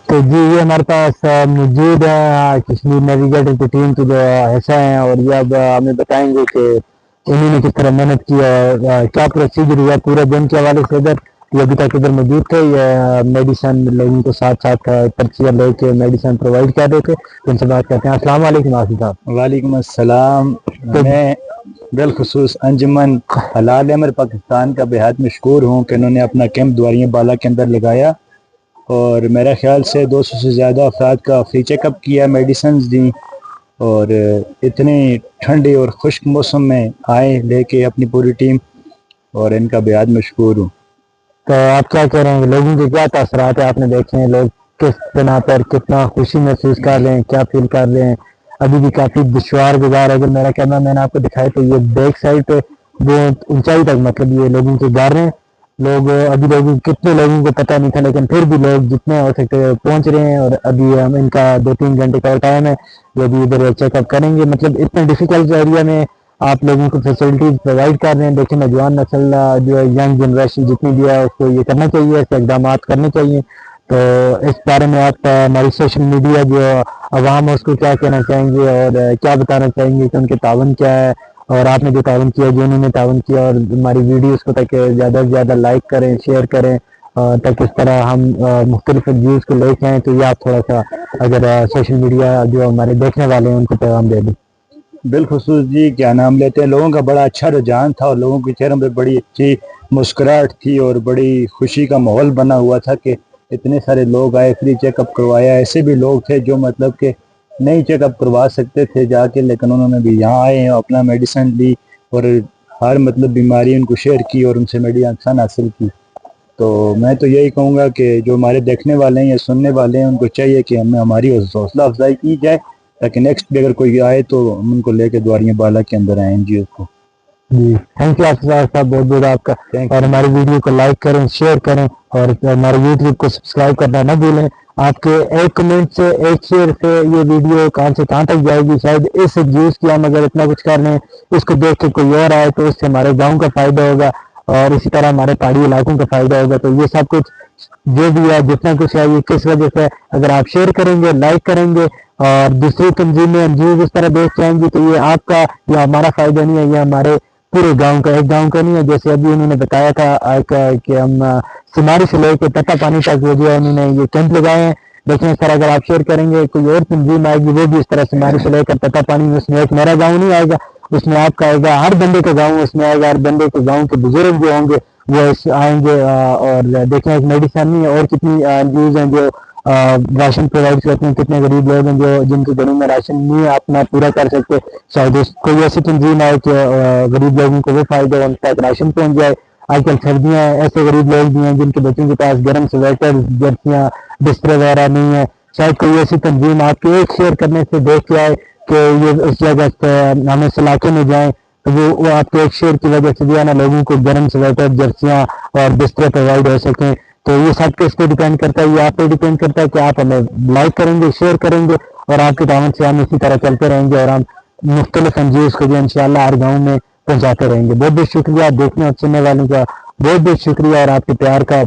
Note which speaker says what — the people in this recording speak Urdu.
Speaker 1: تو جی یہ ہمارے پاس موجود ہے کشمیر نیویگیٹر کی ٹیم کے جو حصہ ہیں، اور یہ اب ہمیں بتائیں گے کہ انہوں نے کس طرح محنت کی اور کیا پروسیجر ہوا پورے دن کے حوالے سے. ادھر یہ ابھی تک ادھر موجود تھے، یہ میڈیسن لوگوں کو ساتھ ساتھ پرچیاں لے کے میڈیسن پرووائڈ کر رہے تھے. ان سے بات کرتے ہیں. السلام علیکم آصف صاحب.
Speaker 2: وعلیکم السلام.
Speaker 1: تو
Speaker 2: میں بالخصوص انجمن ہلال احمر پاکستان کا بے حد مشکور ہوں کہ انہوں نے اپنا کیمپ دواریاں بالا کے اندر لگایا، اور میرا خیال سے 200 سے زیادہ افراد کا فری چیک اپ کیا، میڈیسنز دیں، اور اتنی ٹھنڈی اور خشک موسم میں آئے لے کے اپنی پوری ٹیم، اور ان کا بے حد مشکور ہوں.
Speaker 1: تو آپ کیا کہہ رہے ہیں، لوگوں کے کیا تاثرات ہیں آپ نے دیکھے ہیں؟ لوگ کس بنا پر کتنا خوشی محسوس کر رہے ہیں، کیا فیل کر رہے ہیں؟ ابھی بھی کافی دشوار گزار ہے. اگر میرا کیمرہ میں نے آپ کو دکھایا تو یہ بیک سائڈ پہ بہت اونچائی تک مطلب یہ لوگوں کے گھر ہیں. لوگ ابھی کتنے لوگوں کو پتہ نہیں تھا، لیکن پھر بھی لوگ جتنے ہو سکتے پہنچ رہے ہیں، اور ابھی ہم ان کا 2-3 گھنٹے کا ٹائم ہے، وہ بھی ادھر چیک اپ کریں گے. مطلب اتنے ڈیفیکلٹ ایریا میں آپ لوگوں کو فیسلٹیز پرووائڈ کر رہے ہیں. دیکھیں نوجوان نسل جو ہے، ینگ جنریشن جتنی بھی ہے، اس کو یہ کرنا چاہیے، ایسے اقدامات کرنے چاہیے. تو اس بارے میں آپ ہماری سوشل میڈیا جو عوام ہے اس کو کیا کہنا چاہیں گے، اور کیا بتانا چاہیں گے کہ ان کے تعاون کیا ہے، اور آپ نے جو تعاون کیا، جو انہوں نے تعاون کیا، اور ہماری ویڈیوز کو تک زیادہ سے زیادہ لائک کریں، شیئر کریں، تاکہ اس طرح ہم مختلف ویوز کو لے کے آئیں. تو یہ آپ تھوڑا سا اگر سوشل میڈیا جو ہمارے دیکھنے والے ہیں ان کو پیغام دے دیں.
Speaker 2: بالخصوص جی، کیا نام لیتے ہیں، لوگوں کا بڑا اچھا رجحان تھا، اور لوگوں کے چہروں پہ بڑی اچھی مسکراہٹ تھی، اور بڑی خوشی کا ماحول بنا ہوا تھا کہ اتنے سارے لوگ آئے، فری چیک اپ کروایا. ایسے بھی لوگ تھے جو مطلب کہ نہیں چیک اپ کروا سکتے تھے جا کے، لیکن انہوں نے بھی یہاں آئے ہیں، اپنا میڈیسن لی، اور ہر مطلب بیماری ان کو شیئر کی، اور ان سے میڈیسن حاصل کی. تو میں تو یہی کہوں گا کہ جو ہمارے دیکھنے والے ہیں یا سننے والے ہیں، ان کو چاہیے کہ ہماری حوصلہ افزائی کی جائے، تاکہ نیکسٹ بھی اگر کوئی آئے تو ہم ان کو لے کے دواریاں بالا کے اندر آئیں جی. اس کو
Speaker 1: جی تھینک یو آصف صاحب، بہت بہت آپ کا. اور ہماری ویڈیو کو لائک کریں، شیئر کریں، اور ہمارے یوٹیوب کو سبسکرائب کرنا نہ بھولیں. آپ کے ایک کمنٹ سے، ایک شیئر سے یہ ویڈیو کہاں سے کہاں تک جائے گی. شاید اس یوز کی ہم اگر اتنا کچھ کر رہے ہیں، اس کو دیکھ کے کوئی اور آئے تو اس سے ہمارے گاؤں کا فائدہ ہوگا، اور اسی طرح ہمارے پہاڑی علاقوں کا فائدہ ہوگا. تو یہ سب کچھ جو بھی ہے، جتنا کچھ ہے، یہ کس وجہ سے اگر آپ شیئر کریں گے، لائک کریں گے، اور دوسری تنظیمیں نیوز اس طرح دیکھ جائیں گی، تو یہ آپ کا یا ہمارا فائدہ نہیں ہے، یہ ہمارے پورے گاؤں کا، ایک گاؤں کا نہیں ہے. جیسے ابھی انہوں نے بتایا تھا کہ ہم سماری سے لے کے تتا پانی تک وہ جو ہے انہوں نے یہ کیمپ لگائے ہیں. لیکن اس طرح اگر آپ شیئر کریں گے، کوئی اور تنظیم آئے گی، وہ بھی اس طرح سماری سے لے کر تتا پانی، اس میں ایک میرا گاؤں نہیں آئے گا، اس میں آپ کا آئے گا، ہر بندے کا گاؤں اس میں آئے گا. ہر بندے کے گاؤں کے بزرگ جو ہوں گے وہ آئیں گے. اور دیکھیں ایک میڈیسن نہیں ہے، اور کتنی نیوز ہیں جو راشن پرووائڈ کرتے ہیں. کتنے غریب لوگ ہیں جو جن کے گھروں میں راشن نہیں ہے اپنا پورا کر سکتے. شاید کوئی ایسی تنظیم آئے کہ غریب لوگوں کو وہ فائدہ ان تک راشن پہنچ جائے. آج کل سردیاں ہیں، ایسے غریب لوگ بھی ہیں جن کے بچوں کے پاس گرم سویٹر، جرسیاں، بستر وغیرہ نہیں ہے. شاید کوئی ایسی تنظیم آپ کے ایک شیئر کرنے سے دیکھ کے آئے کہ یہ اس جگہ سے ہم اس علاقے میں جائیں، تو وہ آپ کے ایک شیئر کی وجہ سے جو ہے نا لوگوں کو گرم سویٹر، جرسیاں اور بستر پرووائڈ ہو سکیں. تو یہ سب کس پہ ڈیپینڈ کرتا ہے؟ یہ آپ پہ ڈیپینڈ کرتا ہے کہ آپ ہمیں لائک کریں گے، شیئر کریں گے، اور آپ کے تعاون سے ہم اسی طرح چلتے رہیں گے، اور ہم مختلف NGOs کو بھی انشاءاللہ ہر گاؤں میں پہنچاتے رہیں گے. بہت بہت شکریہ دیکھنے اور سننے والوں کا، بہت بہت شکریہ، اور آپ کے پیار کا